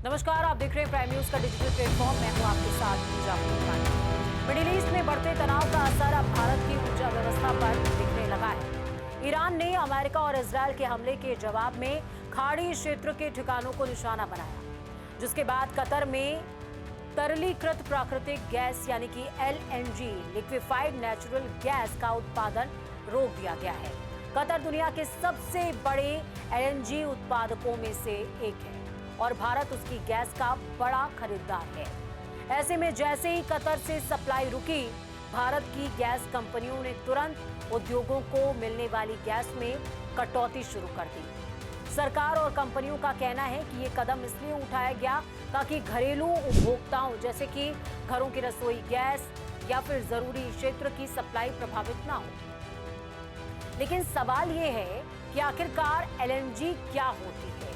नमस्कार, आप देख रहे हैं प्राइम न्यूज का डिजिटल प्लेटफॉर्म। मैं हूं आपके साथ पूजा पुनिया। मिडिल ईस्ट में बढ़ते तनाव का असर अब भारत की ऊर्जा व्यवस्था पर दिखने लगा है। ईरान ने अमेरिका और इजरायल के हमले के जवाब में खाड़ी क्षेत्र के ठिकानों को निशाना बनाया, जिसके बाद कतर में तरलीकृत प्राकृतिक गैस यानी कि LNG लिक्विफाइड नेचुरल गैस का उत्पादन रोक दिया गया है। कतर दुनिया के सबसे बड़े LNG उत्पादकों में से एक है और भारत उसकी गैस का बड़ा खरीदार है। ऐसे में जैसे ही कतर से सप्लाई रुकी, भारत की गैस कंपनियों ने तुरंत उद्योगों को मिलने वाली गैस में कटौती शुरू कर दी। सरकार और कंपनियों का कहना है कि ये कदम इसलिए उठाया गया ताकि घरेलू उपभोक्ताओं जैसे कि घरों की रसोई गैस या फिर जरूरी क्षेत्र की सप्लाई प्रभावित ना हो। लेकिन सवाल ये है कि आखिरकार LNG क्या होती है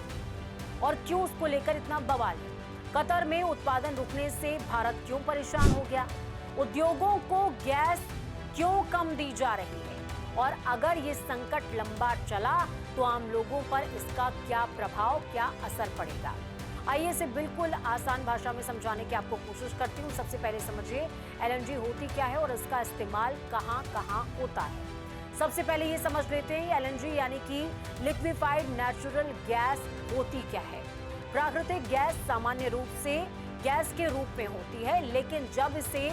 और क्यों उसको लेकर इतना बवाल है। कतर में उत्पादन रुकने से भारत क्यों परेशान हो गया? उद्योगों को गैस क्यों कम दी जा रही है? और अगर ये संकट लंबा चला तो आम लोगों पर इसका क्या प्रभाव, क्या असर पड़ेगा? आइए इसे बिल्कुल आसान भाषा में समझाने की आपको कोशिश करती हूँ। सबसे पहले समझिए LNG होती क्या है और इसका इस्तेमाल कहाँ कहाँ होता है। सबसे पहले ये समझ लेते हैं LNG यानी कि लिक्विफाइड नेचुरल गैस होती क्या है। प्राकृतिक गैस सामान्य रूप से गैस के रूप में होती है, लेकिन जब इसे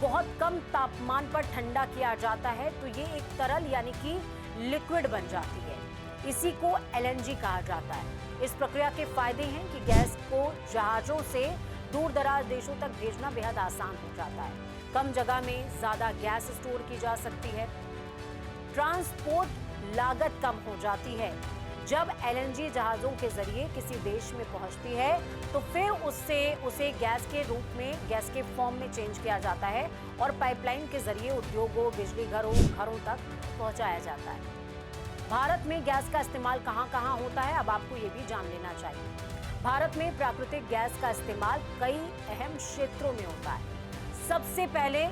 बहुत कम तापमान पर ठंडा किया जाता है तो ये एक तरल यानी कि लिक्विड बन जाती है। इसी को LNG कहा जाता है। इस प्रक्रिया के फायदे हैं कि गैस को जहाजों से दूर दराज देशों तक भेजना बेहद आसान हो जाता है। कम जगह में ज्यादा गैस स्टोर की जा सकती है। ट्रांसपोर्ट लागत कम हो जाती है। जब LNG जहाजों के जरिए किसी देश में पहुंचती है तो फिर उसे गैस के रूप में, गैस के फॉर्म में चेंज किया जाता है और पाइपलाइन के जरिए उद्योगों, बिजली घरों तक पहुंचाया जाता है। भारत में गैस का इस्तेमाल कहां कहां होता है, अब आपको ये भी जान लेना चाहिए। भारत में प्राकृतिक गैस का इस्तेमाल कई अहम क्षेत्रों में होता है। सबसे पहले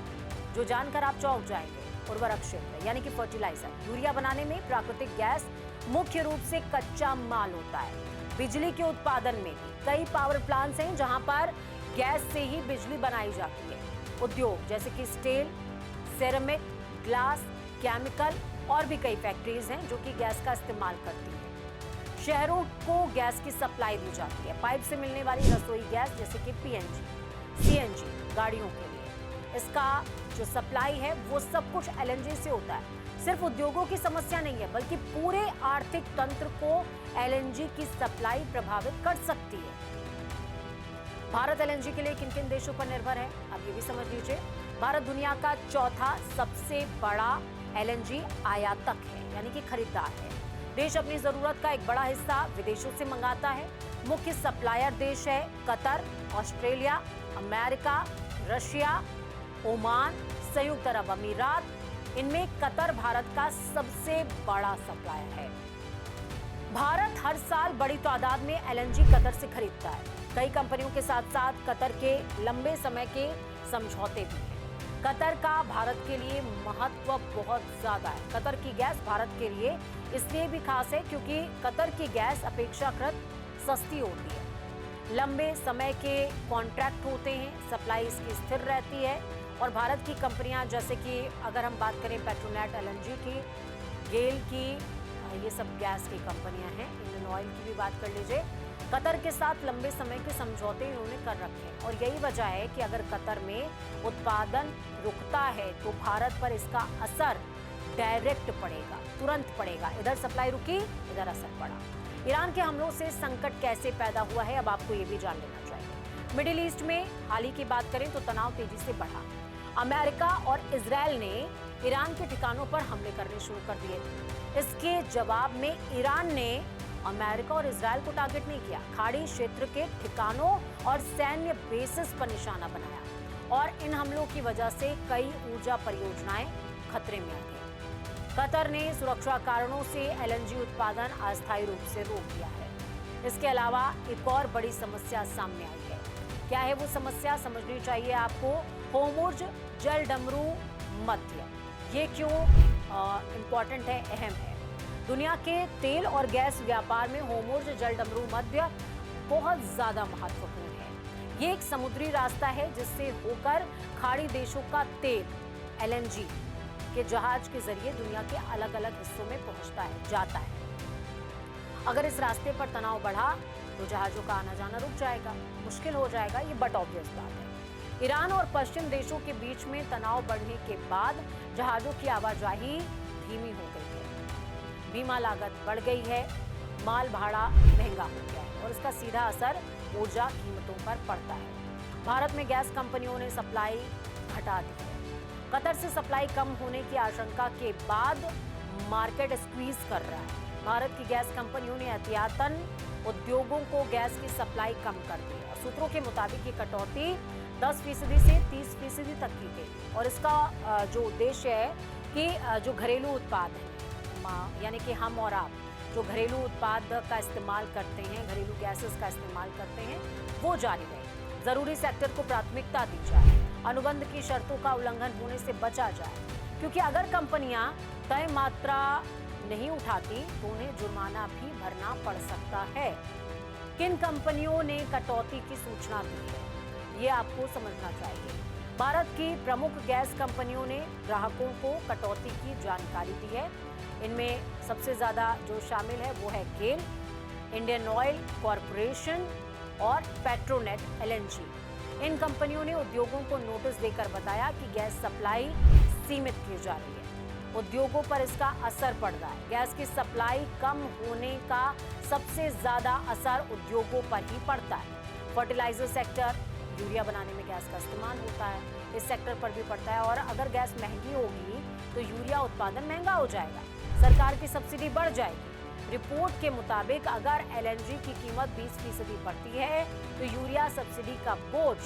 जो जानकर आप चौंक जाएंगे, उर्वरक क्षेत्र यानी कि फर्टिलाइजर। यूरिया बनाने में प्राकृतिक गैस मुख्य रूप से कच्चा माल होता है। बिजली के उत्पादन में भी कई पावर प्लांट्स हैं जहां पर गैस से ही बिजली बनाई जाती है। उद्योग जैसे कि स्टील, सेरेमिक, ग्लास, केमिकल और भी कई फैक्ट्रीज हैं जो कि गैस का इस्तेमाल करती हैं। शहरों को गैस की सप्लाई दी जाती है। पाइप से मिलने वाली रसोई गैस जैसे कि PNG, CNG गाड़ियों के लिए, इसका जो सप्लाई है वो सब कुछ LNG से होता है। सिर्फ उद्योगों की समस्या नहीं है, बल्कि पूरे आर्थिक तंत्र को LNG की सप्लाई प्रभावित कर सकती है। भारत LNG के लिए किन किन देशों पर निर्भर है, अब ये भी समझ लीजिए। भारत दुनिया का चौथा सबसे बड़ा LNG आयातक है, यानी कि खरीदार है। देश अपनी जरूरत का एक बड़ा हिस्सा विदेशों से मंगाता है। मुख्य सप्लायर देश है Qatar, Australia, America, Russia, Oman, संयुक्त अरब अमीरात। इनमें कतर भारत का सबसे बड़ा सप्लायर है। भारत हर साल बड़ी तादाद में LNG कतर से खरीदता है। कई कंपनियों के साथ साथ कतर के लंबे समय के समझौते भी हैं। कतर का भारत के लिए महत्व बहुत ज्यादा है। कतर की गैस भारत के लिए इसलिए भी खास है क्योंकि कतर की गैस अपेक्षाकृत सस्ती होती है। लंबे समय के कॉन्ट्रैक्ट होते हैं, सप्लाई इसकी स्थिर रहती है और भारत की कंपनियां जैसे कि अगर हम बात करें पेट्रोनेट LNG की, गेल की, ये सब गैस की कंपनियां हैं। इंडियन ऑयल की भी बात कर लीजिए। कतर के साथ लंबे समय के समझौते इन्होंने कर रखे हैं और यही वजह है कि अगर कतर में उत्पादन रुकता है तो भारत पर इसका असर डायरेक्ट पड़ेगा, तुरंत पड़ेगा। इधर सप्लाई रुकी, इधर असर पड़ा। ईरान के हमलों से संकट कैसे पैदा हुआ है, अब आपको ये भी जान लेना चाहिए। मिडिल ईस्ट में हाल ही की बात करें तो तनाव तेजी से बढ़ा। अमेरिका और इजरायल ने ईरान के ठिकानों पर हमले करने शुरू कर दिए। इसके जवाब में ईरान ने अमेरिका और इजरायल को टारगेट नहीं किया, खाड़ी क्षेत्र के ठिकानों और सैन्य बेसिस पर निशाना बनाया और इन हमलों की वजह से कई ऊर्जा परियोजनाएं खतरे में आ गई। कतर ने सुरक्षा कारणों से LNG उत्पादन अस्थायी रूप से रोक दिया है। इसके अलावा एक और बड़ी समस्या सामने आई है। क्या है वो समस्या, समझनी चाहिए आपको। होर्मुज़ जलडमरू मध्य, ये क्यों इम्पोर्टेंट है, अहम है। दुनिया के तेल और गैस व्यापार में होर्मुज़ जलडमरू मध्य बहुत ज्यादा महत्वपूर्ण है। ये एक समुद्री रास्ता है जिससे होकर खाड़ी देशों का तेल LNG के जहाज के जरिए दुनिया के अलग अलग हिस्सों में पहुंचता है, जाता है। अगर इस रास्ते पर तनाव बढ़ा तो जहाजों का आना जाना रुक जाएगा, मुश्किल हो जाएगा, ये बट ऑब्वियस बात है। ईरान और पश्चिम देशों के बीच में तनाव बढ़ने के बाद जहाजों की आवाजाही धीमी हो गई है, बीमा लागत बढ़ गई है, माल भाड़ा महंगा हो गया है और इसका सीधा असर ऊर्जा कीमतों पर पड़ता है। भारत में गैस कंपनियों ने सप्लाई घटा दी है। कतर से सप्लाई कम होने की आशंका के बाद मार्केट स्क्वीज कर रहा है। भारत की गैस कंपनियों ने एहतियातन उद्योगों को गैस की सप्लाई कम कर दी है। सूत्रों के मुताबिक ये कटौती 10% से 30% तक की गई और इसका जो उद्देश्य है कि जो घरेलू उत्पाद है, यानी कि हम और आप जो घरेलू उत्पाद का इस्तेमाल करते हैं, घरेलू गैसेस का इस्तेमाल करते हैं, वो जारी रहे। जरूरी सेक्टर को प्राथमिकता दी जाए, अनुबंध की शर्तों का उल्लंघन होने से बचा जाए, क्योंकि अगर कंपनियां तय मात्रा नहीं उठाती तो उन्हें जुर्माना भी भरना पड़ सकता है। किन कंपनियों ने कटौती की सूचना दी है, ये आपको समझना चाहिए। भारत की प्रमुख गैस कंपनियों ने ग्राहकों को कटौती की जानकारी दी है। इनमें सबसे ज्यादा जो शामिल है वो है गेल, इंडियन ऑयल कॉरपोरेशन और पेट्रोनेट LNG। इन कंपनियों ने उद्योगों को नोटिस देकर बताया कि गैस सप्लाई सीमित की जा रही है। उद्योगों पर इसका असर पड़ रहा है। गैस की सप्लाई कम होने का सबसे ज्यादा असर उद्योगों पर ही पड़ता है। फर्टिलाइजर सेक्टर, यूरिया बनाने में गैस का इस्तेमाल होता है, इस सेक्टर पर भी पड़ता है और अगर गैस महंगी होगी तो यूरिया उत्पादन महंगा हो जाएगा, सरकार की सब्सिडी बढ़ जाएगी। रिपोर्ट के मुताबिक अगर LNG की कीमत 20% बढ़ती है तो यूरिया सब्सिडी का बोझ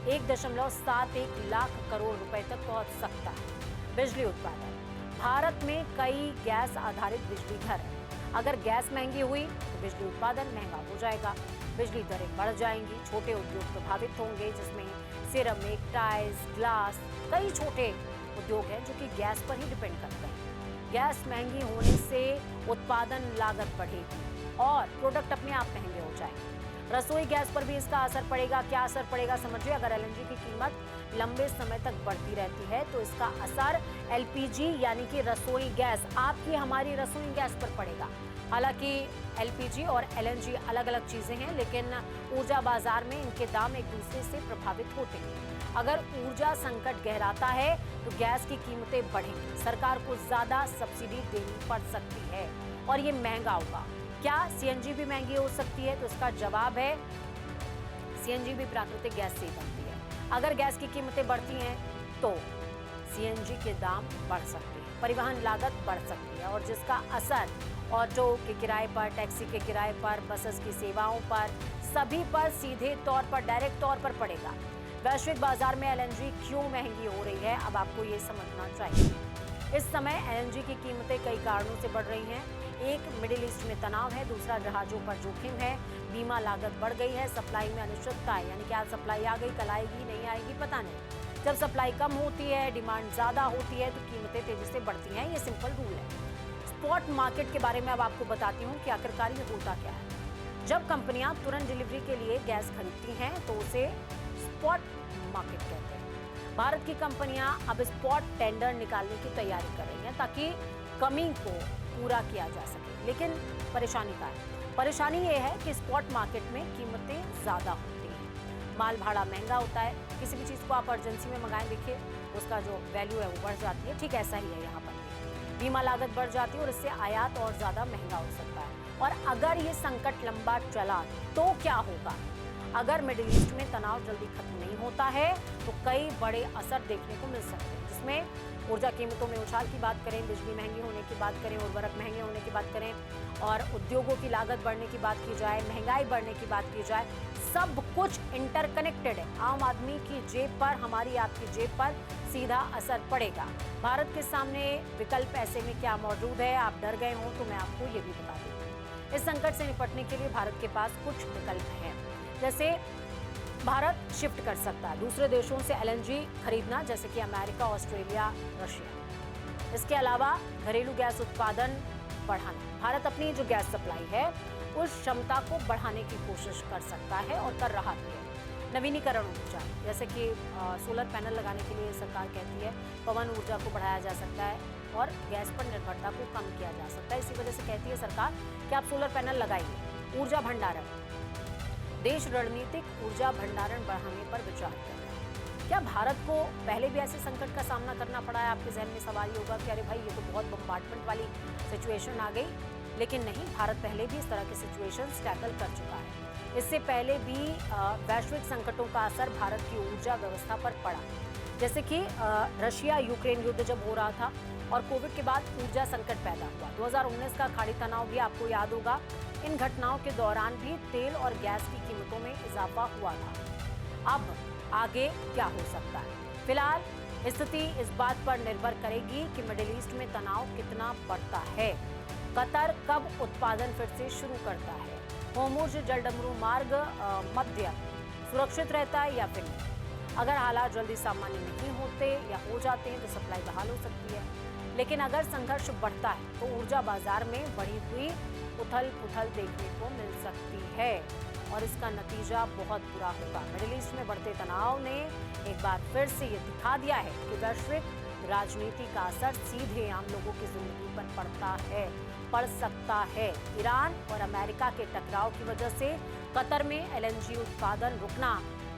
1.71 लाख करोड़ रुपए तक पहुंच सकता है। बिजली उत्पादन, भारत में कई गैस आधारित बिजली घर हैं। अगर गैस महंगी हुई तो बिजली उत्पादन महंगा हो जाएगा, बिजली दरें बढ़ जाएंगी, छोटे उद्योग प्रभावित होंगे जिसमें सिरेमिक, टाइल्स, ग्लास, कई छोटे उद्योग हैं जो कि गैस पर ही डिपेंड करते हैं। गैस महंगी होने से उत्पादन लागत बढ़ेगी और प्रोडक्ट अपने आप महंगे हो जाएंगे। रसोई गैस पर भी इसका असर पड़ेगा। क्या असर पड़ेगा समझिए। अगर LNG की कीमत लंबे समय तक बढ़ती रहती है तो इसका असर LPG यानी कि रसोई गैस, आपकी हमारी रसोई गैस पर पड़ेगा। हालांकि LPG और LNG अलग अलग चीजें हैं, लेकिन ऊर्जा बाजार में इनके दाम एक दूसरे से प्रभावित होते हैं। अगर ऊर्जा संकट गहराता है तो गैस की कीमतें बढ़ेंगी, सरकार को ज्यादा सब्सिडी देनी पड़ सकती है और ये महंगा होगा। क्या CNG भी महंगी हो सकती है? तो इसका जवाब है CNG भी प्राकृतिक गैस से ही बनती है। अगर गैस की कीमतें बढ़ती हैं तो CNG के दाम बढ़ सकते हैं, परिवहन लागत बढ़ सकती है और जिसका असर ऑटो के किराए पर, टैक्सी के किराए पर, बसेस की सेवाओं पर, सभी पर सीधे तौर पर, डायरेक्ट तौर पर पड़ेगा। वैश्विक बाजार में LNG क्यों महंगी हो रही है, अब आपको ये समझना चाहिए। इस समय LNG की कीमतें कई कारणों से बढ़ रही हैं। एक, मिडिल ईस्ट में तनाव है, दूसरा जहाजों पर जोखिम है, बीमा लागत बढ़ गई है, सप्लाई में अनिश्चितता है, यानी कि आज सप्लाई आ गई, कल आएगी नहीं आएगी पता नहीं। जब सप्लाई कम होती है, डिमांड ज्यादा होती है तो कीमतें तेजी से बढ़ती हैं, ये सिंपल रूल है। स्पॉट मार्केट के बारे में अब आपको बताती हूँ कि आखिरकार ये होता क्या है। जब कंपनियां तुरंत डिलीवरी के लिए गैस खरीदती हैं तो उसे स्पॉट मार्केट कहते हैं। भारत की कंपनियां अब स्पॉट टेंडर निकालने की तैयारी कर रही हैं ताकि कमी को पूरा किया जा सके। लेकिन परेशानी का है, परेशानी ये है कि स्पॉट मार्केट में कीमतें ज्यादा होती हैं, माल भाड़ा महंगा होता है। किसी भी चीज़ को आप अर्जेंसी में मंगाएं, देखिए उसका जो वैल्यू है वो बढ़ जाती है, ठीक ऐसा ही है यहाँ पर भी। बीमा लागत बढ़ जाती है और इससे आयात और ज़्यादा महंगा हो सकता है। और अगर ये संकट लंबा चला तो क्या होगा? अगर मिडिल ईस्ट में तनाव जल्दी खत्म नहीं होता है तो कई बड़े असर देखने को मिल सकते हैं, जिसमें ऊर्जा कीमतों में उछाल की बात करें, बिजली महंगी होने की बात करें, उर्वरक महंगे होने की बात करें और उद्योगों की लागत बढ़ने की बात की जाए, महंगाई बढ़ने की बात की जाए, सब कुछ इंटरकनेक्टेड है। आम आदमी की जेब पर, हमारी आपकी जेब पर सीधा असर पड़ेगा। भारत के सामने विकल्प ऐसे में क्या मौजूद है? आप डर गए हों तो मैं आपको ये भी बता दूं। इस संकट से निपटने के लिए भारत के पास कुछ विकल्प हैं। जैसे भारत शिफ्ट कर सकता है दूसरे देशों से LNG खरीदना, जैसे कि अमेरिका, ऑस्ट्रेलिया, रशिया। इसके अलावा घरेलू गैस उत्पादन बढ़ाना। भारत अपनी जो गैस सप्लाई है उस क्षमता को बढ़ाने की कोशिश कर सकता है और कर रहा भी है। नवीनीकरण ऊर्जा, जैसे कि सोलर पैनल लगाने के लिए सरकार कहती है, पवन ऊर्जा को बढ़ाया जा सकता है और गैस पर निर्भरता को कम किया जा सकता है। इसी वजह से कहती है सरकार कि आप सोलर पैनल लगाइए। ऊर्जा भंडारण, देश रणनीतिक ऊर्जा भंडारण बढ़ाने पर विचार कर रहा है। क्या भारत को पहले भी ऐसे संकट का सामना करना पड़ा है? आपके जहन में सवाल ये होगा कि अरे भाई, ये तो बहुत बम्बार्डमेंट वाली सिचुएशन आ गई। लेकिन नहीं, भारत पहले भी इस तरह की सिचुएशंस टैकल कर चुका है। इससे पहले भी वैश्विक संकटों का असर भारत की ऊर्जा व्यवस्था पर पड़ा, जैसे कि रशिया यूक्रेन युद्ध जब हो रहा था और कोविड के बाद ऊर्जा संकट पैदा हुआ। 2019 का खाड़ी तनाव भी आपको याद होगा। इन घटनाओं के दौरान भी तेल और गैस की कीमतों में इजाफा हुआ था। अब आगे क्या हो सकता है? फिलहाल स्थिति इस बात पर निर्भर करेगी कि मिडिल ईस्ट में तनाव कितना बढ़ता है। कतर कब उत्पादन फिर से शुरू करता है? होर्मुज जलडमरू मार्ग मध्य सुरक्षित रहता है या फिर नहीं? अगर हालात जल्दी सामान्य नहीं होते या हो जाते हैं तो सप्लाई बहाल हो सकती है। लेकिन अगर संघर्ष बढ़ता है तो ऊर्जा बाजार में बढ़ी हुई उथल पुथल देखने को मिल सकती है और इसका नतीजा बहुत बुरा होगा। मिडिल ईस्ट में बढ़ते तनाव ने एक बार फिर से ये दिखा दिया है कि वैश्विक राजनीति का असर सीधे आम लोगों की जिंदगी पर पड़ सकता है। ईरान और अमेरिका के टकराव की वजह से कतर में एलएनजी उत्पादन रुकना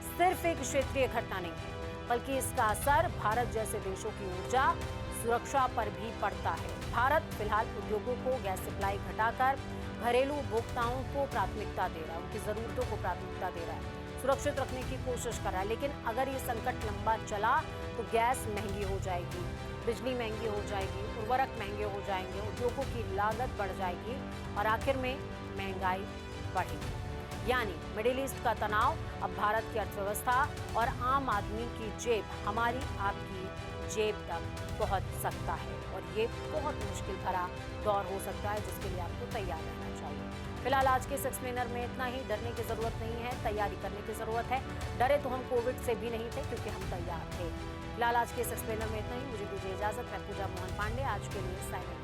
सिर्फ एक क्षेत्रीय घटना नहीं है, बल्कि इसका असर भारत जैसे देशों की ऊर्जा सुरक्षा पर भी पड़ता है। भारत फिलहाल उद्योगों को गैस सप्लाई घटाकर घरेलू उपभोक्ताओं को प्राथमिकता दे रहा है, उनकी जरूरतों को प्राथमिकता दे रहा है, सुरक्षित रखने की कोशिश कर रहा है। लेकिन अगर ये संकट लंबा चला तो गैस महंगी हो जाएगी, बिजली महंगी हो जाएगी, उर्वरक महंगे हो जाएंगे, उद्योगों की लागत बढ़ जाएगी और आखिर में महंगाई बढ़ेगी। यानी मिडिल ईस्ट का तनाव अब भारत की अर्थव्यवस्था और आम आदमी की जेब, हमारी आपकी जेब तक पहुंच सकता है और ये बहुत मुश्किल भरा दौर हो सकता है, जिसके लिए आपको तैयार रहना चाहिए। फिलहाल आज के इस एक्सप्लेनर में इतना ही। डरने की जरूरत नहीं है, तैयारी करने की जरूरत है। डरे तो हम कोविड से भी नहीं थे, क्योंकि हम तैयार थे। फिलहाल आज के इस एक्सप्लेनर में इतना ही। मुझे दीजिए इजाजत। मैं पूजा मोहन पांडे आज के लिए साइन इन।